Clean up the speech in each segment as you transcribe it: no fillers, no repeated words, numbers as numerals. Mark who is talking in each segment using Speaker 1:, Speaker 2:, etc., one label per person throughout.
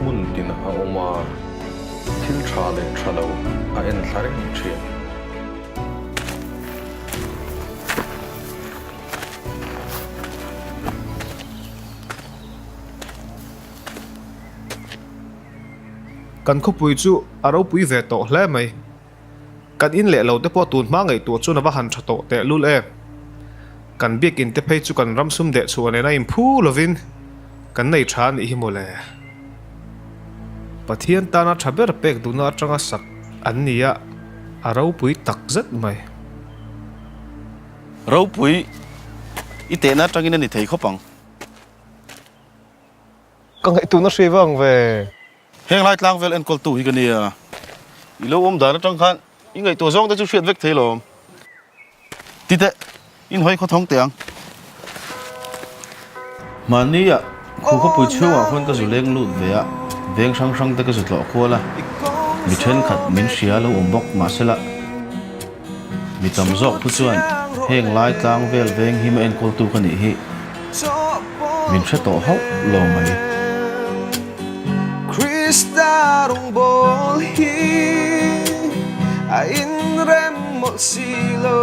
Speaker 1: mun tin a oma thil tha le thalo a en thlare thia
Speaker 2: kan kho pui chu aro pui ve to hle mai kan in le lo te po tun ma ngai tu chu na ba han tha to te lul e kan biak in te phei chu kan ram sum de chu ane na im phu lovin kan nei than hi mole pathian ta na thaber pek du na atanga sak an nia aro pui tak zat mai
Speaker 3: rau pui ite na tangin ni thei khopang
Speaker 2: ka ngai tu na hriwang ve
Speaker 3: heng lai tlang vel en kol tu hi kania ilo da na tang khan ingai to zong ta chu hriat vek theilom tite in hoi kho thong tiang mania khu kho pui chuwa khon ka zuleng lut ve a veng sang sang te ka zutlo khola mi then khat min sia lo ombok ma sela mi tam zok pu chuan heng lai tlang vel veng him en kol tu khani hi min se to ho lo mai
Speaker 4: Krista rung bol hi a in rem mol silo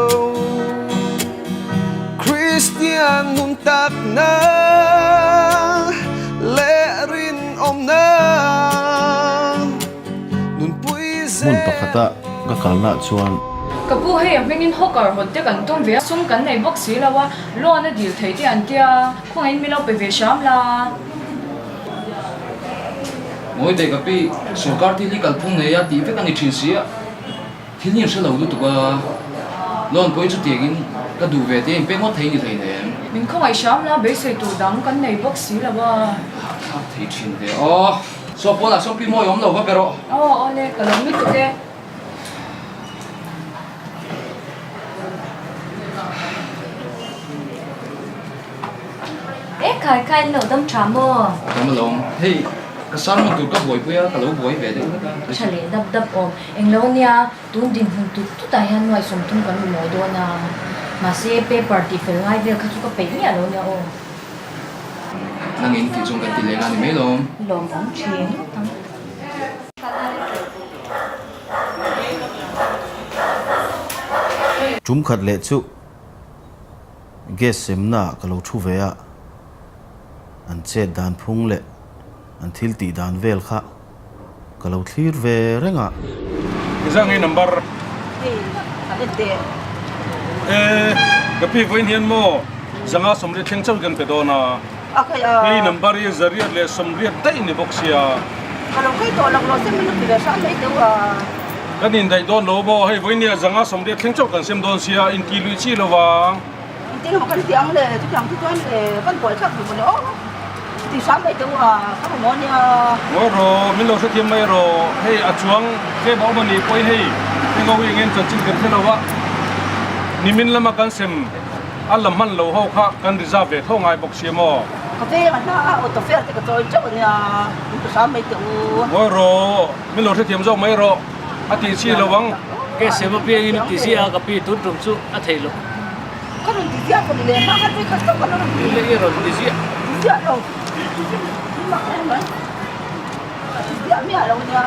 Speaker 4: Christian nun tak na le rin om na nun pui
Speaker 3: mun pakhata ka kalna chuan
Speaker 5: kapu hei mengin hokar hotte kan tum ve sum kan nei bok si lawa lo na dil thei ti an tia khong in milo pe ve sham la
Speaker 6: ngồi đây cái pi सरकार thì legal phung này ya tí phải cái này chính sĩ thì nhiên sẽ lâu được tụi lon coi chút tiền cái đủ về tiền phải ngót thấy như thế này
Speaker 5: min khong ai sham la be sei tu dang kan nei bok si lawa
Speaker 6: khác thấy chính thế so po là so pi mo yom lâu quá pero
Speaker 5: ole ka lo mi tu de
Speaker 7: khai khai lẩu đâm trà mơ
Speaker 6: tụi lòng hey cái sáng một tụi các buổi bữa cái lâu buổi về đấy
Speaker 7: chả lẽ đập đập ôm anh lâu nia tuôn din hùng tụt tai han ngoài sum tung kan mo do na mà se pe party fel ngai vel kha chu ka pe ni alo nia o
Speaker 6: năng in thì trong cái tỷ lệ là mấy lòng
Speaker 7: lom ong chin
Speaker 3: chum khat le chu gas semna ka lo thu ve a an che dan phung le an thil ti dan vel kha ka lo thlir ve renga
Speaker 1: izang ei number gapi voin hian mo zanga somri theng chau gan pe do na ei number ye zaria le somri dai ni boxia
Speaker 8: kalau kai to lang lo se min ti sa dai tu
Speaker 1: kan in dai don lo bo hei voin ya zanga somri theng chau kan sem don sia in ki lui chi lo wa
Speaker 8: ti ma kan tiang le tu tiang tu tuan le kan poi khak tu mo ti sa dai tu ka mo nia
Speaker 1: ngô ro min lo se thiam mai ro hei a chuang ke bo mani poi hei ke go wi ngen chan chin kan thelo wa ni min lama kan sem alam man lo ho kha kan reserve ve tho ngai boxia mo
Speaker 8: ka ve ma na auto fare ti ka to chau nia tu sa mai tu
Speaker 1: ngô ro min lo se thiam zo mai ro ati chi lo wang
Speaker 9: cái xe mà bây giờ thì xe cái pi tụt trồng su à thấy luôn
Speaker 8: ka ron ti tia ko le ma ka tu ka to ka ron ti
Speaker 9: lấy rồi thì xe
Speaker 8: tia lo ma ka ma tia mi alo nia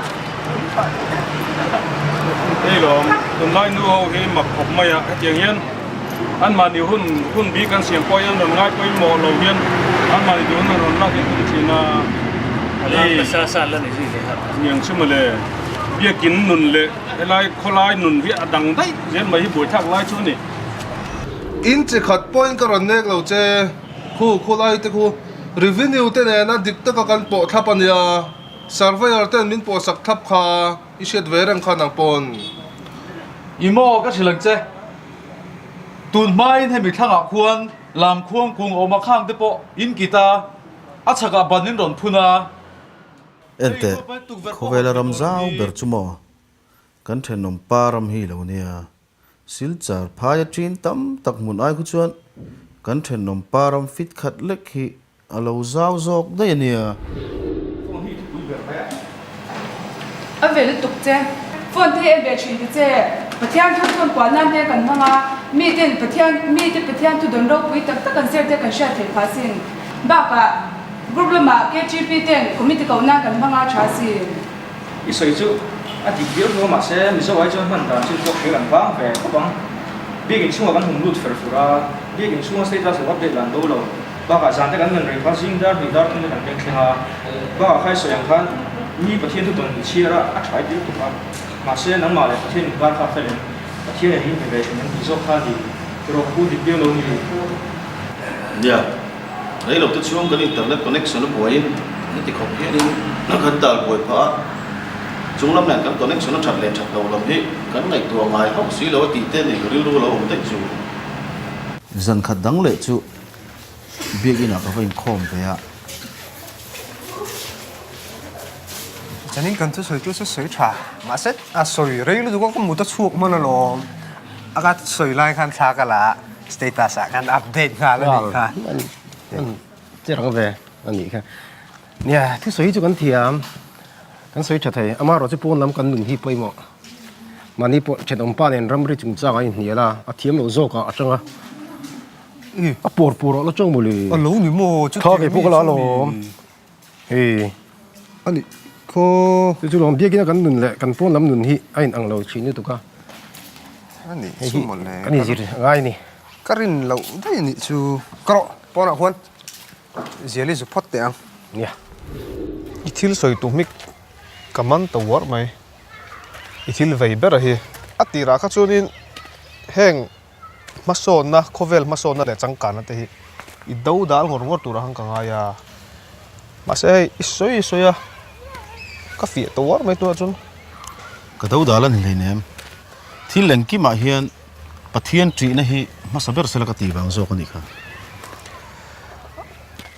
Speaker 1: ei lo tun lai nu ho hi mak khop mai a tiang hian an ma ni hun bi kan siam poi an ron ngai poi mo lo hian an ma ni dun ron na hin tu china
Speaker 9: cái xa xa lên này gì thế hả
Speaker 1: nyang chuma le bia kin nun le elai kholai nun hi adang dai zen mai boi thak lai chu ni
Speaker 4: in che khat point ka ron nek lo che khu lai te khu revenue te ne na dik ta ka kan po thapania surveyor ten min po sak thap kha i shet verang kha nang pon
Speaker 10: imo ka chilang che tun mai he mi thanga khuan lam khuang kung oma khang te po in kita achaka banin ron phuna
Speaker 3: ente khowela ramzau ber chumo kan thenom param hi lo nia silchar phaya trin tam tak mun ai khu chuan kan thenom param fit khat lek hi alo zau zok dai nia
Speaker 5: a ve le tuk che phone the be chin ti che pathian thon kwa nan he kan manga mi te pathian tu don ro pui tak tak kan ser te kan sha the phasin ba ka
Speaker 8: problem mà cái GP tiền committee cầu na cần bằng áo si
Speaker 9: ít sợi chú à thì kiểu đó mà sẽ mình sẽ quay cho mình là chỉ có cái lần vắng về có vắng biết cái chung là cái hùng lụt phải phụ ra biết cái chung là sẽ ra sự update lần đâu rồi và cả dàn tới cái ngân hàng phát sinh ra bị đắt nên là cái kia và khai sử dụng khăn nhưประเทศทุกตัวchia ra ắt phải biết tụi mà sẽ nắm mà lạiประเทศบ้านเขาphảiประเทศนี้เป็นแบบนั้นที่ชอบข้าดีเราพูดดีเดียวลงนี่
Speaker 3: Yeah, đấy là tôi xuống cái internet connection nó bồi nó thì không biết đi nó gần tờ bồi phá chúng lắm này cái connection nó chặt lên chặt đầu làm hết cái này tua ngoài học xí lỗ tỉ tên thì riu riu lỗ không thích chú dân khát đắng lệ chú biết cái nào có phải khom vậy à
Speaker 11: cho nên cần tôi sửa trả mà xét sửa rồi lúc đó có một chút mà nó lo cái sửa lại khăn xa cái là status khăn update khá là gì khá
Speaker 12: 这两个呗，你看，你啊，这水就跟甜，跟水出嚟，阿媽攞只煲諗緊亂起杯麼？mà ni po chen om pa nen ram ri chung cha ai ni la a thiam lo zo ka atanga a por por lo chong moli
Speaker 11: a lo ni mo chu
Speaker 12: tha ke pu la lo e
Speaker 11: ani ko
Speaker 12: chu lom bia kina kan nun le kan pon lam nun hi ain ang lo chin tu ka
Speaker 11: ani chu mol le
Speaker 12: kan ni zir ngai ni
Speaker 11: karin lo dai ni chu kro pon a hon zeli zu phot te ang
Speaker 12: nia
Speaker 2: ithil soi tu mik kaman to war mai ithil vei ber hi atira kha chunin heng mason na khovel mason na le changkan na te hi I do dal ngor ngor tura hang kanga ya ma se isoi soya ka fi to war mai tu chun
Speaker 3: ka do dalan hi nem thil len ki ma hian pathian tri na hi ma saber sela ka ti bang zo ka ni kha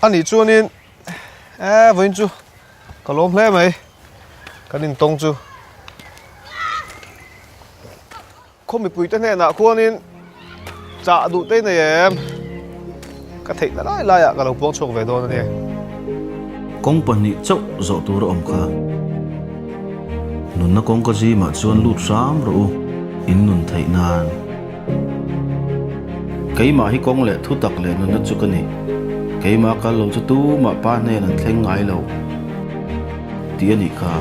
Speaker 2: ani chunin voin chu kalom hle mai kanin tong chu khomi pui te ne na khuanin cha du te nei em ka thei la lai ya ka lo pong chok ve don ne
Speaker 3: company chau zo tur om kha nun na kong ka ji ma chuan lut sam ro in nun thei nan kai ma hi kong le thu tak le nun na chu ka ni kai ma ka lo chu tu ma pa ne nan thleng ngai lo ti ani kha